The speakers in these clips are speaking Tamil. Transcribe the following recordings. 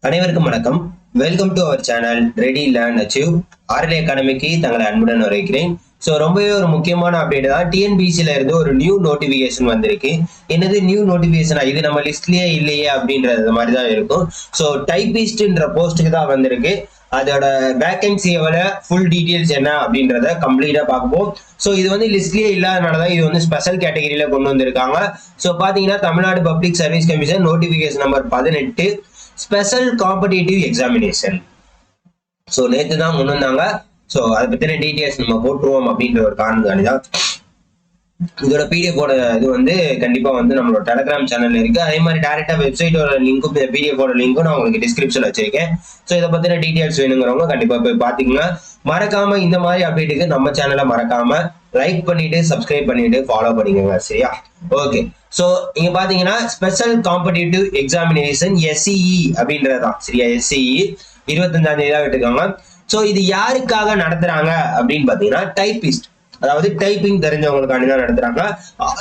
அனைவருக்கும் வணக்கம். Welcome to our channel ready learn achieve. RL அகாடமிக்கு தங்களை அன்புடன் வரவேற்கிறேன். ரொம்பவே ஒரு முக்கியமான அப்டேட் தான். டிஎன்பிசில இருந்து ஒரு நியூ நோட்டிபிகேஷன் வந்திருக்கு. என்னது நியூ நோட்டிபிகேஷனா? இது நம்ம லிஸ்ட்லயே இல்லையே அப்படின்றது மாதிரி தான் இருக்கும். டைபிஸ்ட்ன்ற போஸ்ட்டுக்கு தான் வந்திருக்கு. அதோட வேகன்சி எவ்வளவு, ஃபுல் டீடைல்ஸ் என்ன அப்படின்றத கம்ப்ளீட்டா பார்ப்போம். இது வந்து லிஸ்ட்லயே இல்லாதனாலதான் இது வந்து ஸ்பெஷல் கேட்டகரியில கொண்டு வந்திருக்காங்க. பாத்தீங்கன்னா Tamil Nadu public service commission notification number 18 special competitive examination. நேற்று தான் கொண்டு வந்தாங்க. அதை பத்தின டீடைல்ஸ் நம்ம போட்டுருவோம் அப்படின்ற ஒரு காரணம் தான். இதோட பிடிஎஃபோட இது வந்து கண்டிப்பா வந்து நம்மளோட டெலிகிராம் சேனல்ல இருக்கு. அதே மாதிரி டைரக்டா வெப்சைட்டோட லிங்க்கும் பிடிஎஃபோட லிங்க்கும் நான் உங்களுக்கு டிஸ்கிரிப்ஷன்ல வச்சிருக்கேன். இதை பத்தின டீடைல்ஸ் வேணுங்கிறவங்க கண்டிப்பா போய் பாத்தீங்கன்னா, மறக்காம இந்த மாதிரி அப்டேட்டுக்கு நம்ம சேனலை மறக்காம லைக் பண்ணிட்டு சப்ஸ்கிரைப் பண்ணிட்டு ஃபாலோ பண்ணிக்கோங்க. சரியா? ஓகே. இங்க பாத்தீங்கன்னா ஸ்பெஷல் காம்படிட்டிவ் எக்ஸாமினேஷன் SCE அப்படின்றதுதான். சரியா? SCE 25ஆம் தேதி தான் விட்டுருக்காங்க. இது யாருக்காக நடத்துறாங்க அப்படின்னு பாத்தீங்கன்னா டைபிஸ்ட், அதாவது டைப்பிங் தெரிஞ்சவங்களுக்காண்டி தான் நடத்துறாங்க.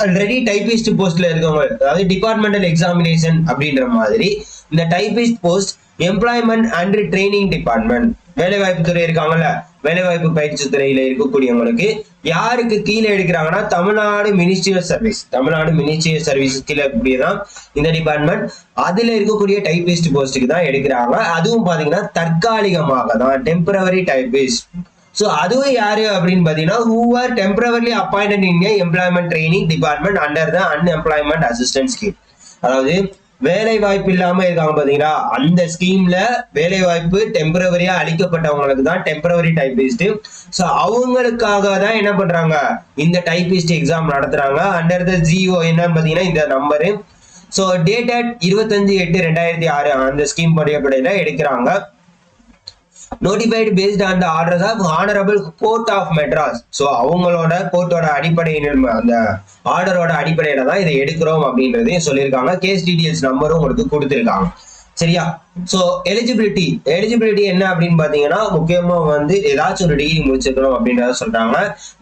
ஆல்ரெடி டைபிஸ்ட் போஸ்ட்ல இருக்கவங்க, அதாவது டிபார்ட்மெண்டல் எக்ஸாமினேஷன் அப்படின்ற மாதிரி இந்த typist post employment and training department, வேலைவாய்ப்பு துறை இருக்காங்கல்ல, வேலைவாய்ப்பு பயிற்சி துறையில இருக்கக்கூடியவங்களுக்கு யாருக்கு கீழே எடுக்கிறாங்கன்னா Tamil Nadu ministry of service, Tamil Nadu ministry of service கீழே இருக்கக்கூடியதான் இந்த டிபார்ட்மெண்ட். அதுல இருக்கக்கூடிய டைபிஸ்ட் போஸ்ட்டுக்கு தான் எடுக்கிறாங்க. அதுவும் பாத்தீங்கன்னா தற்காலிகமாக தான், டெம்பரவரி டைபிஸ்ட். அதுவும் யாரு அப்படின்னு பாத்தீங்கன்னா who were temporarily appointed in a employment training department under the unemployment assistance scheme. அதாவது வேலை வாய்ப்பு இல்லாம இருக்காங்க பாத்தீங்களா, அந்த ஸ்கீம்ல வேலை வாய்ப்பு டெம்பரவரியா அளிக்கப்பட்டவங்களுக்கு தான் டெம்பரவரி டைபிஸ்ட். அவங்களுக்காக தான் என்ன பண்றாங்க, இந்த டைபிஸ்ட் எக்ஸாம் நடத்துறாங்க. அண்டர் த ஜிஓ என்னன்னு பாத்தீங்கன்னா இந்த நம்பரு. டேட்டட் 25/8/2006 அந்த ஸ்கீம் படிப்படையில எடுக்கிறாங்க. Notified based on the orders of Honorable Court of Madras. அவங்களோட கோர்ட்டோட அடிப்படையில், அந்த ஆர்டரோட அடிப்படையில தான் இதை எடுக்கிறோம் அப்படின்றதையும் சொல்லியிருக்காங்க. கேஸ் டீடைல்ஸ் நம்பரும் உங்களுக்கு கொடுத்திருக்காங்க. சரியா? எலிஜிபிலிட்டி என்ன அப்படின்னு பாத்தீங்கன்னா முக்கியமா வந்து ஏதாச்சும் ஒரு டிகிரி முடிச்சிருக்கணும் அப்படின்றத சொல்றாங்க.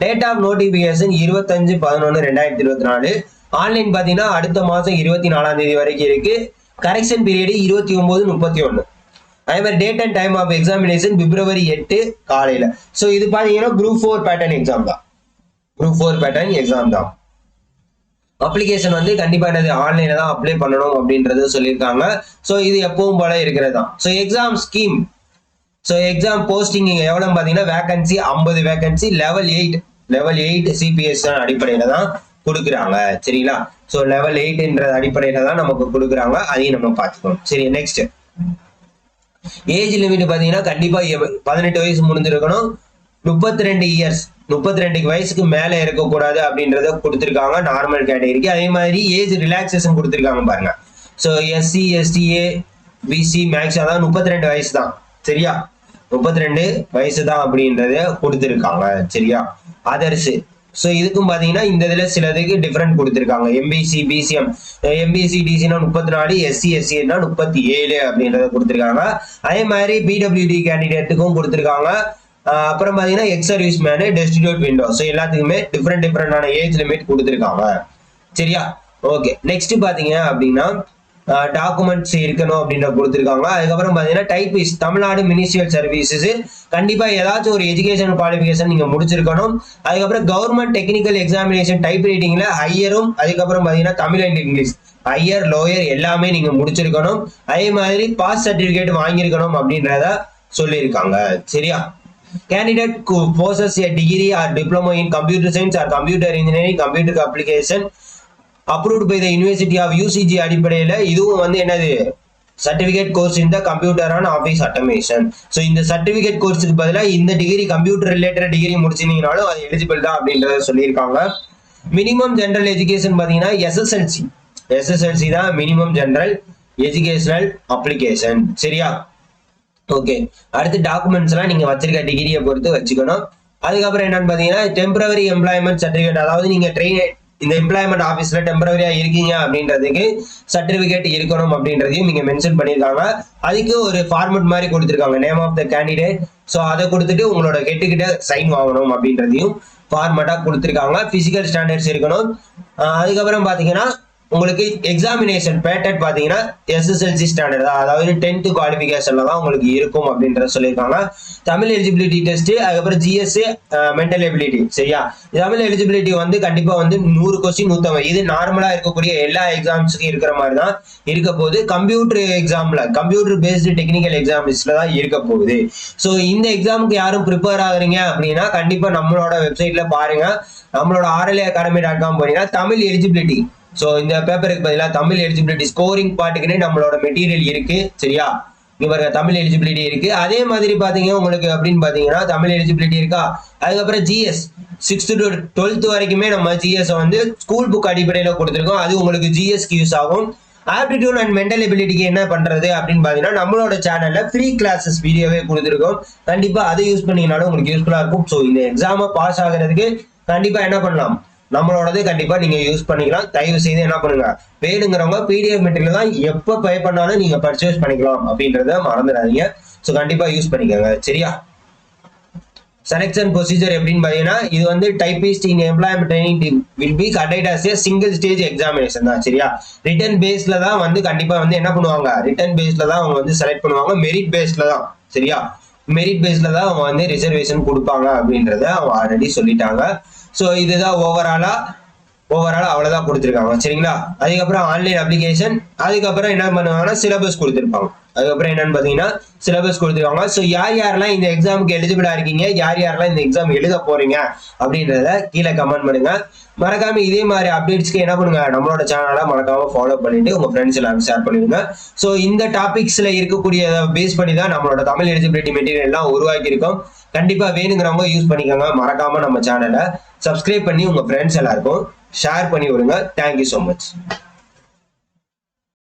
Date of notification 25/11/2024. ஆன்லைன் பாத்தீங்கன்னா அடுத்த மாசம் 24ஆம் தேதி வரைக்கும் இருக்கு. Correction period 29/31. அதே மாதிரி date and time of examination February 8 காலையில. இது பாத்தீங்கன்னா குரூப் 4 பேட்டர்ன் எக்ஸாம் தான். குரூப் 4 பேட்டர்ன் எக்ஸாம் தான். அப்ளிகேஷன் வந்து கண்டிப்பா என்னது ஆன்லைன்ல தான் அப்ளை பண்ணணும் அப்படின்றது சொல்லியிருக்காங்க. இது எப்பவும் போல இருக்கிறது தான். எக்ஸாம் ஸ்கீம், எக்ஸாம் போஸ்டிங் எவ்வளவு பாத்தீங்கன்னா வேகன்சி 50 வேகன்சி, லெவல் 8 CPS அடிப்படையில தான் கொடுக்குறாங்க. சரிங்களா? லெவல் 8ன்ற அடிப்படையில தான் நமக்கு கொடுக்குறாங்க. அதையும் நம்ம பார்த்துக்கணும். சரி, நெக்ஸ்ட் ஏஜ் லிமிட் பாத்தீங்கன்னா கண்டிப்பா 18 வயசு முடிஞ்சிருக்கணும். 32 இயர்ஸ், 32 வயசுக்கு மேல இருக்கக்கூடாது அப்படின்றத கொடுத்திருக்காங்க நார்மல் கேட்டகரிக்கு. அதே மாதிரி ஏஜ் ரிலாக்ஸேஷன் கொடுத்திருக்காங்க பாருங்க. SC ST BC மேக்ஸ் அதான் 32 வயசு தான். சரியா? 32 வயசு தான் அப்படின்றத கொடுத்திருக்காங்க. சரியா? அதர்ஸ் இதுக்கும் பாத்தீங்கன்னா இந்த இதுல சிலதுக்கு டிஃபரெண்ட் கொடுத்திருக்காங்க. MBC BCM, MBC DCனா 34, SC SC 37 அப்படின்றத கொடுத்திருக்காங்க. அதே மாதிரி PWD கேண்டிடேட்டுக்கும் கொடுத்திருக்காங்க. அப்புறம் பாத்தீங்கன்னா ex service menu, destitute window, எல்லாத்துக்குமே டிஃபரெண்டான ஏஜ் லிமிட் கொடுத்திருக்காங்க. சரியா? ஓகே. நெக்ஸ்ட் பாத்தீங்க அப்படின்னா டாக்குமெண்ட்ஸ் இருக்கணும் அப்படின்ற கொடுத்திருக்காங்க. அதுக்கப்புறம் பாத்தீங்கன்னா typist Tamil Nadu ministry of services கண்டிப்பா ஏதாச்சும் ஒரு எஜுகேஷன் குவாலிஃபிகேஷன் நீங்க முடிச்சிருக்கணும். அதுக்கப்புறம் கவர்மெண்ட் டெக்னிக்கல் எக்ஸாமினேஷன் டைப் ரைட்டிங்ல ஹையரும், அதுக்கப்புறம் பாத்தீங்கன்னா Tamil and English higher lower எல்லாமே நீங்க முடிச்சிருக்கணும். அதே மாதிரி பாஸ் சர்டிபிகேட் வாங்கியிருக்கணும் அப்படின்றத சொல்லியிருக்காங்க. சரியா? Candidate who possesses a degree or diploma in computer science or computer engineering, computer application approved by the University of UCG அடிப்படையில இதுவும் வந்து என்னது சர்டிபிகேட் கோர்ஸ் இந்த கம்ப்யூட்டர் அண்ட் ஆஃபீஸ் ஆட்டோமேஷன். இந்த சர்டிபிகேட் கோர்ஸுக்கு பதிலாக இந்த டிகிரி கம்ப்யூட்டர் ரிலேட்டட் டிகிரி முடிச்சிருந்தீங்கனாலும் அது எலிஜிபிள் தான் அப்படின்றத சொல்லியிருக்காங்க. மினிமம் ஜெனரல் எஜுகேஷன் பாத்தீங்கன்னா SSLC தான் மினிமம் ஜெனரல் எஜுகேஷனல் அப்ளிகேஷன். சரியா? ஓகே. அடுத்து டாக்குமெண்ட்ஸ் எல்லாம் நீங்க வச்சிருக்க டிகிரியை பொறுத்து வச்சுக்கணும். அதுக்கப்புறம் என்னன்னு பாத்தீங்கன்னா டெம்பரவரி எம்ப்ளாய்மெண்ட் சர்டிபிகேட், அதாவது நீங்க இந்த எம்ப்ளாய்மெண்ட் ஆஃபீஸ்ல டெம்பரவரியா இருக்கீங்க அப்படின்றதுக்கு சர்டிபிகேட் இருக்கணும் அப்படின்றதையும் நீங்க மென்ஷன் பண்ணிருக்காங்க. அதுக்கு ஒரு ஃபார்மட் மாதிரி கொடுத்திருக்காங்க, நேம் ஆஃப் த கேண்டிடேட். அதை கொடுத்துட்டு உங்களோட கிட்ட சைன் வாங்கணும் அப்படின்றதையும் ஃபார்மட்டா கொடுத்திருக்காங்க. பிசிக்கல் ஸ்டாண்டர்ட்ஸ் இருக்கணும். அதுக்கப்புறம் பாத்தீங்கன்னா உங்களுக்கு எக்ஸாமினேஷன் பேட்டர்ன் பாத்தீங்கன்னா எஸ்எஸ்எல்சி ஸ்டாண்டர்ட் தான், அதாவது 10th குவாலிஃபிகேஷன்ல தான் உங்களுக்கு இருக்கும் அப்படின்றத சொல்லியிருக்காங்க. தமிழ் எலிஜிபிலிட்டி டெஸ்ட், அதுக்கப்புறம் ஜிஎஸ், மென்டல் எபிலிட்டி. சரியா, தமிழ் எலிஜிபிலிட்டி வந்து கண்டிப்பா வந்து 100 கொஸ்டின் 150. இது நார்மலா இருக்கக்கூடிய எல்லா எக்ஸாம்ஸுக்கும் இருக்கிற மாதிரி தான் இருக்க போகுது. கம்ப்யூட்டர் எக்ஸாம்ல, கம்ப்யூட்டர் பேஸ்டு டெக்னிக்கல் எக்ஸாம்ஸ்ல தான் இருக்க போகுது. ஸோ இந்த எக்ஸாமுக்கு யாரும் ப்ரிப்பேர் ஆகுறீங்க அப்படின்னா கண்டிப்பா நம்மளோட வெப்சைட்ல பாருங்க. நம்மளோட RLAacademy.com போனீங்கன்னா தமிழ் எலிஜிபிலிட்டி, சோ இந்த பேப்பருக்கு பதிலாக தமிழ் எலிஜிபிலிட்டி ஸ்கோரிங் பார்ட்டுக்குன்னு நம்மளோட மெட்டீரியல் இருக்கு. சரியா, இங்க பாருங்க தமிழ் எலிஜிபிலிட்டி இருக்கு. அதே மாதிரி பாத்தீங்க உங்களுக்கு அப்படின்னு பாத்தீங்கன்னா தமிழ் எலிஜிபிலிட்டி இருக்கா. அதுக்கப்புறம் ஜிஎஸ் 6th to 12th வரைக்குமே நம்ம ஜிஎஸ் வந்து ஸ்கூல் புக் அடிப்படையில கொடுத்துருக்கோம். அது உங்களுக்கு ஜிஎஸ்க்கு யூஸ் ஆகும். ஆப்டிடியூட் அண்ட் மென்டல் எபிலிட்டிக்கு என்ன பண்றது அப்படின்னு பாத்தீங்கன்னா நம்மளோட சேனல்ல ஃப்ரீ கிளாஸஸ் வீடியோவே கொடுத்துருக்கோம். கண்டிப்பா அதை யூஸ் பண்ணீங்கனாலும் உங்களுக்கு யூஸ்ஃபுல்லா இருக்கும். ஸோ இந்த எக்ஸாமை பாஸ் ஆகுறதுக்கு கண்டிப்பா என்ன பண்ணலாம், நம்மளோடது கண்டிப்பா நீங்க யூஸ் பண்ணிக்கலாம். தயவு செய்து என்ன பண்ணுங்க, வேணுங்கிறவங்க பிடிஎஃப் மெட்டீரியல் தான் எப்ப பே பண்ணாலும் நீங்க பர்ச்சேஸ் பண்ணிக்கலாம் அப்படின்றத மறந்துடாதீங்க. ஸோ கண்டிப்பா யூஸ் பண்ணிக்கோங்க. சரியா, செலக்ஷன் ப்ரொசீஜர் எப்படின்னு பாத்தீங்கன்னா இது வந்து typist in employment training will be conduct as a single stage examination தான். சரியா, ரிட்டன் பேஸ்ல தான் வந்து கண்டிப்பா வந்து என்ன பண்ணுவாங்க, ரிட்டன் பேஸ்ல தான் அவங்க வந்து செலக்ட் பண்ணுவாங்க. மெரிட் பேஸ்ல தான். சரியா, மெரிட் பேஸ்ல தான் அவங்க வந்து ரிசர்வேஷன் கொடுப்பாங்க அப்படின்றத அவங்க ஆல்ரெடி சொல்லிட்டாங்க. ஸோ இதுதான் ஓவராலா அவ்வளவுதான் கொடுத்துருக்காங்க. சரிங்களா, அதுக்கப்புறம் ஆன்லைன் அப்ளிகேஷன், அதுக்கப்புறம் என்ன பண்ணுவாங்கன்னா சிலபஸ் கொடுத்துருப்பாங்க. அதுக்கப்புறம் என்னன்னு பாத்தீங்கன்னா சிலபஸ் கொடுத்துருக்காங்க. ஸோ யார் யாரெல்லாம் இந்த எக்ஸாமுக்கு எலிஜிபிளா இருக்கீங்க, யார் யாரெல்லாம் இந்த எக்ஸாம் எழுத போறீங்க அப்படின்றத கீழே கமெண்ட் பண்ணுங்க. மறக்காம இதே மாதிரி அப்டேட்ஸ்க்கு என்ன பண்ணுங்க, நம்மளோட சேனலை மறக்காம ஃபாலோ பண்ணிட்டு உங்க ஃப்ரெண்ட்ஸ் எல்லாரும் ஷேர் பண்ணிடுங்க. ஸோ இந்த டாபிக்ஸ்ல இருக்கக்கூடிய பேஸ் பண்ணி தான் நம்மளோட தமிழ் எலிஜிபிலிட்டி மெட்டீரியல் எல்லாம் உருவாக்கி இருக்கோம். கண்டிப்பா வேணுங்கிறவங்க யூஸ் பண்ணிக்கோங்க. மறக்காம நம்ம சேனலை சப்ஸ்கிரைப் பண்ணி உங்க ஃப்ரெண்ட்ஸ் எல்லாருக்கும் ஷேர் பண்ணி விடுங்க. Thank you so much.